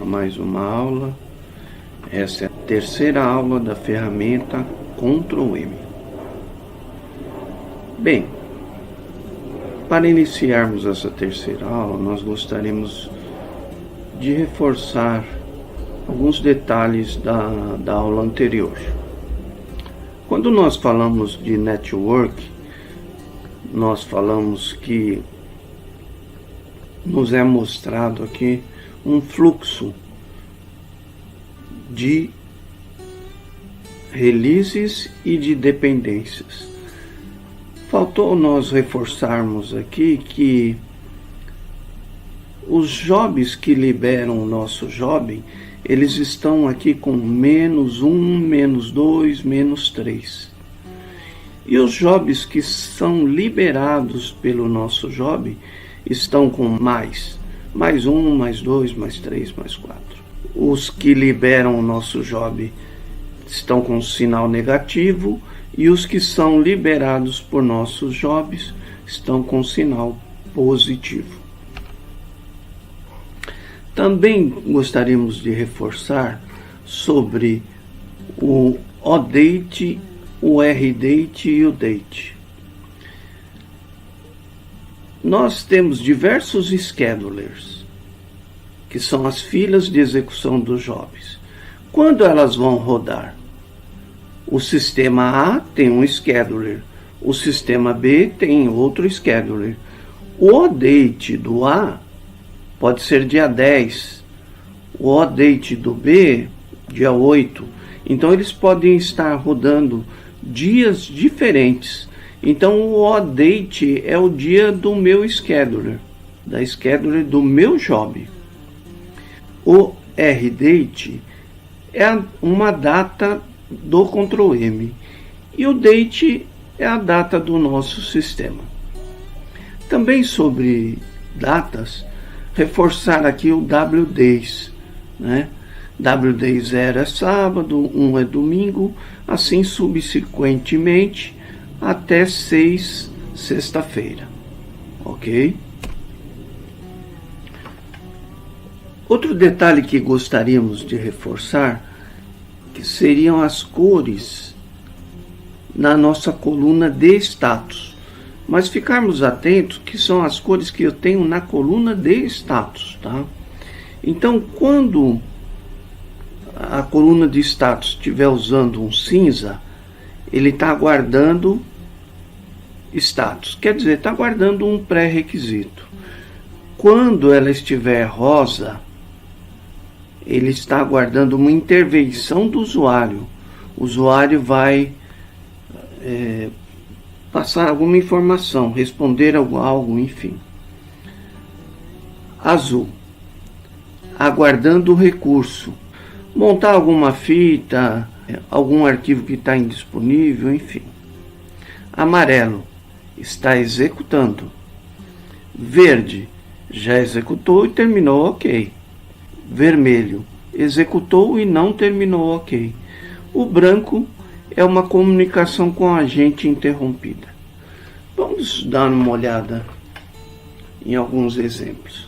a mais uma aula. Essa é a terceira aula da ferramenta Ctrl+M. Bem, para iniciarmos essa terceira aula, nós gostaríamos de reforçar alguns detalhes da aula anterior. Quando nós falamos de network, nós falamos que nos é mostrado aqui um fluxo de releases e de dependências. Faltou nós reforçarmos aqui que os jobs que liberam o nosso job, eles estão aqui com -1, -2, -3. E os jobs que são liberados pelo nosso job estão com +1, +2, +3, +4. Os que liberam o nosso job estão com sinal negativo e os que são liberados por nossos jobs estão com sinal positivo. Também gostaríamos de reforçar sobre o ODate, o RDate e o Date. Nós temos diversos schedulers, que são as filas de execução dos jobs. Quando elas vão rodar? O sistema A tem um scheduler, o sistema B tem outro scheduler. O ODate do A pode ser dia 10, o ODate do B dia 8. Então eles podem estar rodando dias diferentes. Então o ODate é o dia do meu scheduler, da scheduler do meu job. O RDate é uma data do Ctrl+M e o Date é a data do nosso sistema. Também sobre datas, reforçar aqui o WDays, né? WDays 0 é sábado, 1 é domingo, assim subsequentemente até 6, sexta-feira, ok? Outro detalhe que gostaríamos de reforçar, que seriam as cores na nossa coluna de status. Mas ficarmos atentos que são as cores que eu tenho na coluna de status, tá? Então, quando a coluna de status estiver usando um cinza, ele está aguardando status, quer dizer, está aguardando um pré-requisito. Quando ela estiver rosa, ele está aguardando uma intervenção do usuário. O usuário vai passar alguma informação, responder algo, enfim. Azul, aguardando o recurso, montar alguma fita, algum arquivo que está indisponível, enfim. Amarelo, está executando. Verde, já executou e terminou ok. Vermelho, executou e não terminou ok. O branco é uma comunicação com o agente interrompida. Vamos dar uma olhada em alguns exemplos.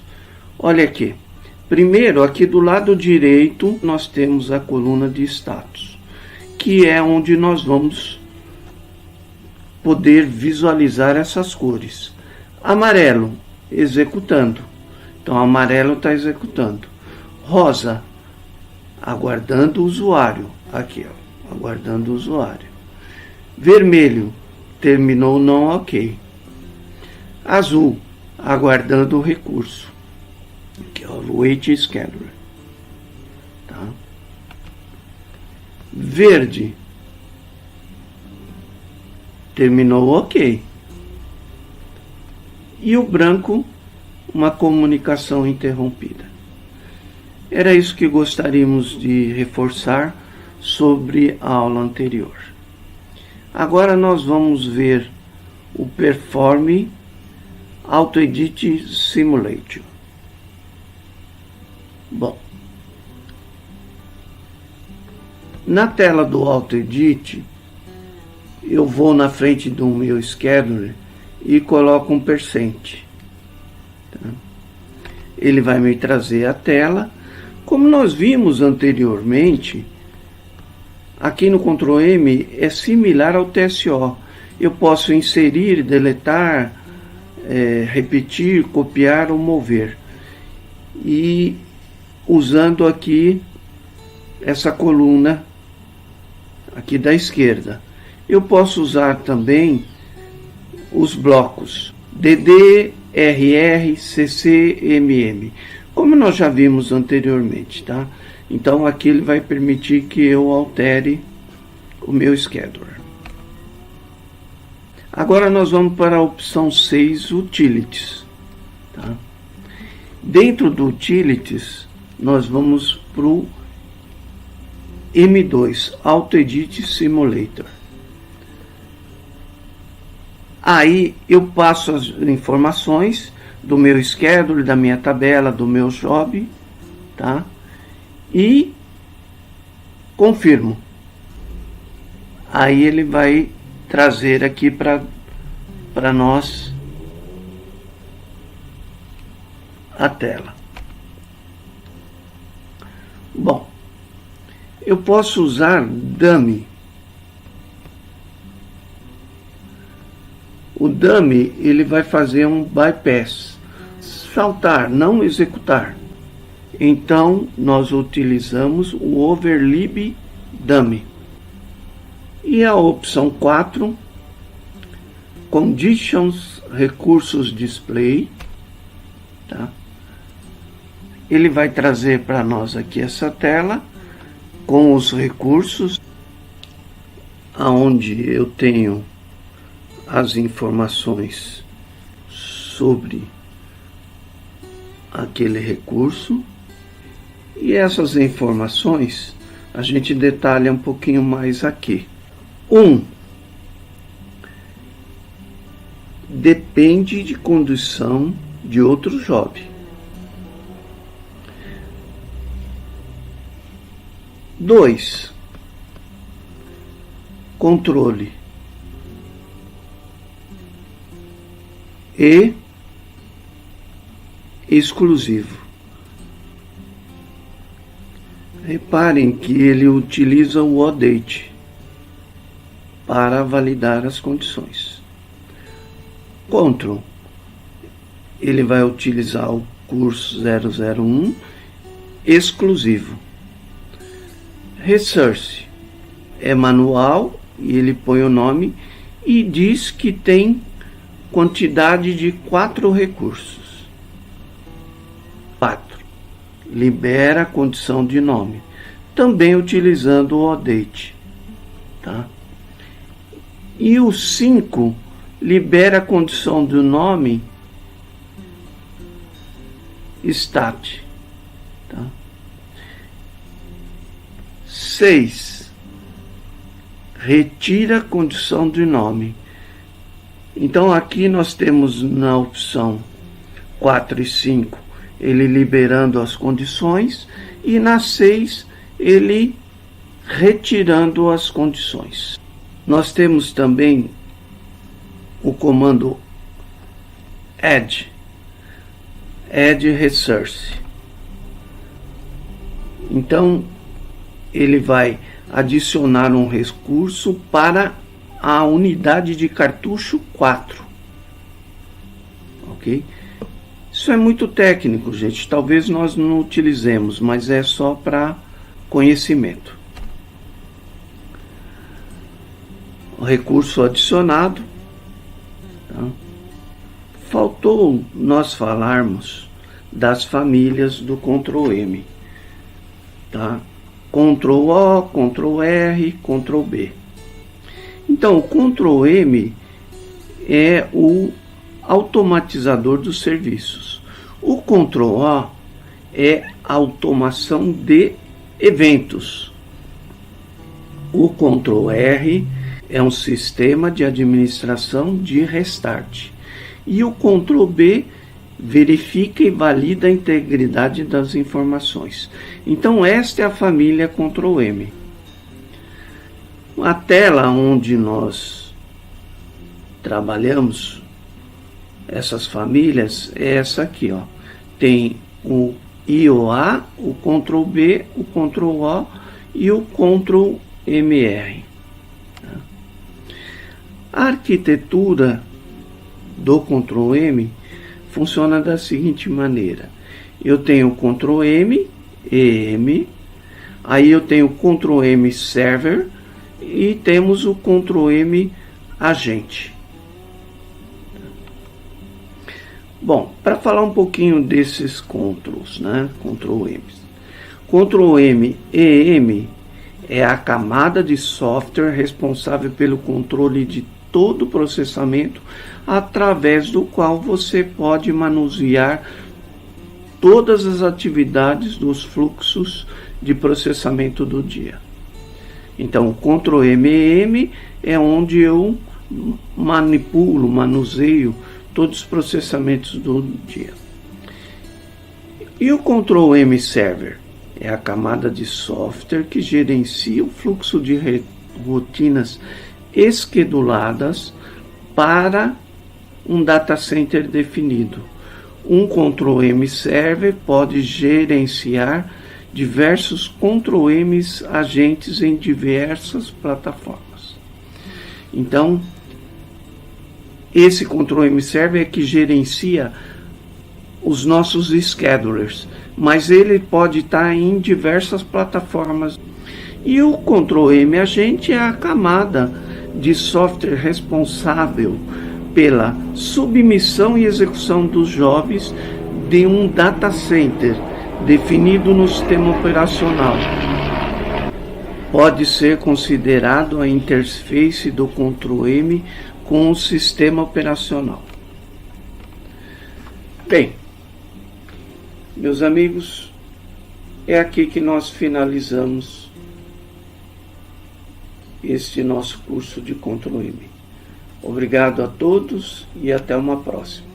Olha aqui. Primeiro, aqui do lado direito, nós temos a coluna de status, que é onde nós vamos poder visualizar essas cores. Amarelo, executando. Então, amarelo está executando. Rosa, aguardando o usuário. Aqui, ó, aguardando o usuário. Vermelho, terminou não ok. Azul, aguardando o recurso. Aqui, ó, wait scheduler. Tá? Verde, terminou ok. E o branco, uma comunicação interrompida. Era isso que gostaríamos de reforçar sobre a aula anterior. Agora nós vamos ver o Perform AutoEdit Simulation. Bom, na tela do AutoEdit, eu vou na frente do meu scheduler e coloco um %. Tá? Ele vai me trazer a tela. Como nós vimos anteriormente, aqui no Ctrl M é similar ao TSO. Eu posso inserir, deletar, repetir, copiar ou mover. E usando aqui essa coluna aqui da esquerda. Eu posso usar também os blocos DD, RR, CC, MM, como nós já vimos anteriormente, tá? Então aqui ele vai permitir que eu altere o meu scheduler. Agora nós vamos para a opção 6, Utilities, tá? Dentro do Utilities, nós vamos para o M2, Auto Edit Simulator. Aí eu passo as informações do meu schedule, da minha tabela, do meu job, tá? E confirmo. Aí ele vai trazer aqui para nós a tela. Bom, eu posso usar dummy. O dummy ele vai fazer um bypass, saltar, não executar. Então nós utilizamos o overlib dummy. E a opção 4, conditions recursos display, tá? Ele vai trazer para nós aqui essa tela com os recursos, aonde eu tenho as informações sobre aquele recurso, e essas informações a gente detalha um pouquinho mais aqui. Depende de condição de outro job. 2, controle e exclusivo. Reparem que ele utiliza o ODate para validar as condições. Control, ele vai utilizar o curso 001 exclusivo. Research é manual e ele põe o nome e diz que tem quantidade de 4 recursos. 4. Libera a condição de nome, também utilizando o ODate, tá? E o 5 libera a condição do nome stat, tá? 6. Retira a condição de nome. Então aqui nós temos na opção 4 e 5 ele liberando as condições, e na 6 ele retirando as condições. Nós temos também o comando add resource. Então ele vai adicionar um recurso para a unidade de cartucho 4. Ok? Isso é muito técnico, gente. Talvez nós não utilizemos, mas é só para conhecimento. O recurso adicionado. Tá? Faltou nós falarmos das famílias do Ctrl M. Tá? Ctrl O, Ctrl R, Ctrl B. Então, o Ctrl M é o automatizador dos serviços. O Ctrl O é a automação de eventos. O Ctrl R é um sistema de administração de restart. E o Ctrl B verifica e valida a integridade das informações. Então esta é a família Ctrl M. A tela onde nós trabalhamos essas famílias é essa aqui, ó. Tem o IOA, o Ctrl B, o Ctrl O e o Ctrl MR. A arquitetura do Ctrl M funciona da seguinte maneira: eu tenho o Ctrl M, EM, aí eu tenho o Ctrl M Server e temos o Ctrl M Agente. Bom, para falar um pouquinho desses controls, né? Ctrl M. Ctrl M EM é a camada de software responsável pelo controle de todo o processamento, através do qual você pode manusear todas as atividades dos fluxos de processamento do dia. Então, o Ctrl M é onde eu manipulo, manuseio todos os processamentos do dia. E o Ctrl M Server é a camada de software que gerencia o fluxo de rotinas esqueduladas para um data center definido. Um Ctrl M Server pode gerenciar diversos Ctrl M agentes em diversas plataformas. Então, esse Ctrl M Server é que gerencia os nossos schedulers, mas ele pode estar em diversas plataformas. E o Ctrl M Agente é a camada de software responsável pela submissão e execução dos jobs de um data center definido no sistema operacional. Pode ser considerado a interface do Ctrl M com o sistema operacional. Bem, meus amigos, é aqui que nós finalizamos este nosso curso de Ctrl M. Obrigado a todos e até uma próxima.